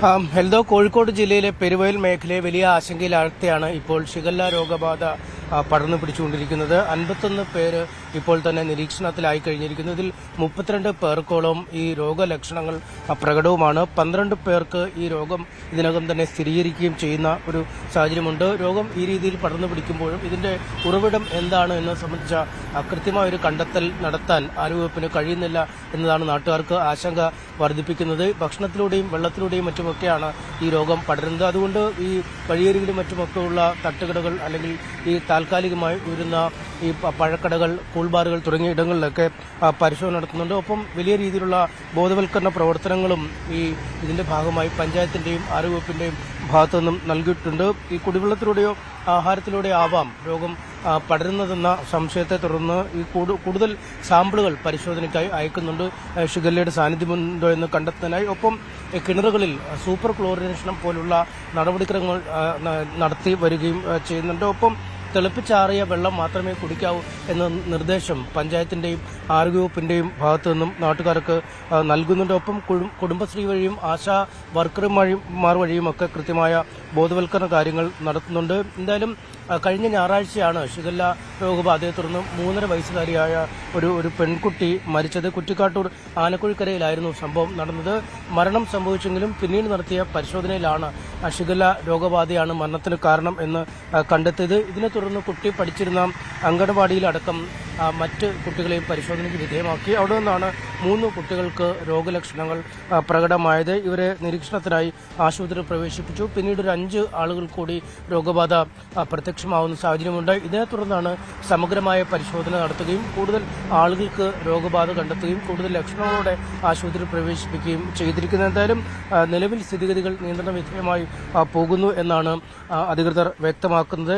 ഹെൽദോ കോഴിക്കോട് ജില്ലയിലെ പെരുവയൽ മേഖലയെ വലിയ ആശങ്കയിലാഴ്ത്തിയാണ് ഇപ്പോൾ ഷിഗല്ല രോഗബാധ പടർന്നു പിടിച്ചുകൊണ്ടിരിക്കുന്നത്. 51 പേര് ഇപ്പോൾ തന്നെ നിരീക്ഷണത്തിലായി കഴിഞ്ഞിരിക്കുന്നു. ഇതിൽ 32 പേർക്കോളം ഈ രോഗലക്ഷണങ്ങൾ പ്രകടവുമാണ്. 12 പേർക്ക് ഈ രോഗം ഇതിനകം തന്നെ സ്ഥിരീകരിക്കുകയും ചെയ്യുന്ന ഒരു സാഹചര്യമുണ്ട്. രോഗം ഈ രീതിയിൽ പടർന്നു പിടിക്കുമ്പോഴും ഇതിന്റെ ഉറവിടം എന്താണ് എന്ന് സംബന്ധിച്ച കൃത്യമായ ഒരു കണ്ടെത്തൽ നടത്താൻ ആരോഗ്യവകുപ്പിന് കഴിയുന്നില്ല എന്നതാണ് നാട്ടുകാർക്ക് ആശങ്ക വർദ്ധിപ്പിക്കുന്നത്. ഭക്ഷണത്തിലൂടെയും വെള്ളത്തിലൂടെയും മറ്റുമൊക്കെയാണ് ഈ രോഗം പടരുന്നത്. അതുകൊണ്ട് ഈ വഴിയരികിലും മറ്റുമൊക്കെ ഉള്ള തട്ടുകടകൾ അല്ലെങ്കിൽ ഈ താൽക്കാലികമായി ഉയരുന്ന ഈ പഴക്കടകൾ, കൂൾബാറുകൾ തുടങ്ങിയ ഇടങ്ങളിലൊക്കെ പരിശോധന നടത്തുന്നുണ്ട്. ഒപ്പം വലിയ രീതിയിലുള്ള ബോധവൽക്കരണ പ്രവർത്തനങ്ങളും ഇതിന്റെ ഭാഗമായി പഞ്ചായത്തിന്റെയും ആരോഗ്യവകുപ്പിന്റെയും ഭാഗത്തു നിന്നും നൽകിയിട്ടുണ്ട്. ഈ കുടിവെള്ളത്തിലൂടെയോ ആഹാരത്തിലൂടെയോ ആവാം രോഗം പടരുന്നതെന്ന സംശയത്തെ തുടർന്ന് ഈ കൂടുതൽ സാമ്പിളുകൾ പരിശോധനയ്ക്കായി അയക്കുന്നുണ്ട്. ഷിഗല്ലയുടെ സാന്നിധ്യമുണ്ടോ എന്ന് കണ്ടെത്തുന്നതിനായി. ഒപ്പം കിണറുകളിൽ സൂപ്പർ ക്ലോറിനേഷൻ പോലുള്ള നടപടിക്രമങ്ങൾ നടത്തി വരികയും ചെയ്യുന്നുണ്ട്. ഒപ്പം തിളപ്പിച്ചാറിയ വെള്ളം മാത്രമേ കുടിക്കാവൂ എന്ന നിർദ്ദേശം പഞ്ചായത്തിന്റെയും ആരോഗ്യവകുപ്പിന്റെയും ഭാഗത്തു നിന്നും നാട്ടുകാർക്ക് നൽകുന്നുണ്ട്. ഒപ്പം കുടുംബശ്രീ വഴിയും ആശാ വർക്കർമാർ വഴിയും ഒക്കെ കൃത്യമായ ബോധവൽക്കരണ കാര്യങ്ങൾ നടത്തുന്നുണ്ട്. എന്തായാലും കഴിഞ്ഞ ഞായറാഴ്ചയാണ് ഷിഗല്ല രോഗബാധയെ തുടർന്ന് 3.5 വയസ്സുകാരിയായ ഒരു പെൺകുട്ടി മരിച്ചത്. കുറ്റിക്കാട്ടൂർ ആനക്കുഴിക്കരയിലായിരുന്നു സംഭവം നടന്നത്. മരണം സംഭവിച്ചെങ്കിലും പിന്നീട് നടത്തിയ പരിശോധനയിലാണ് ഷിഗല്ല രോഗബാധയാണ് മരണത്തിന് കാരണം എന്ന് കണ്ടെത്തിയത്. ഇതിനെ തുടർന്ന് കുട്ടി പഠിച്ചിരുന്ന അങ്കണവാടിയിലടക്കം മറ്റ് കുട്ടികളെയും പരിശോധനയ്ക്ക് വിധേയമാക്കി. അവിടെ നിന്നാണ് 3 കുട്ടികൾക്ക് രോഗലക്ഷണങ്ങൾ പ്രകടമായത്. ഇവരെ നിരീക്ഷണത്തിനായി ആശുപത്രിയിൽ പ്രവേശിപ്പിച്ചു. പിന്നീട് ഒരു 5 ആളുകൾ കൂടി രോഗബാധ പ്രത്യക്ഷമാവുന്ന സാഹചര്യമുണ്ട്. ഇതിനെ തുടർന്നാണ് സമഗ്രമായ പരിശോധന നടത്തുകയും കൂടുതൽ ആളുകൾക്ക് രോഗബാധ കണ്ടെത്തുകയും കൂടുതൽ ലക്ഷണങ്ങളോടെ ആശുപത്രിയിൽ പ്രവേശിപ്പിക്കുകയും ചെയ്തിരിക്കുന്നത്. എന്തായാലും നിലവിൽ സ്ഥിതിഗതികൾ നിയന്ത്രണ വിധേയമായി പോകുന്നു എന്നാണ് അധികൃതർ വ്യക്തമാക്കുന്നത്.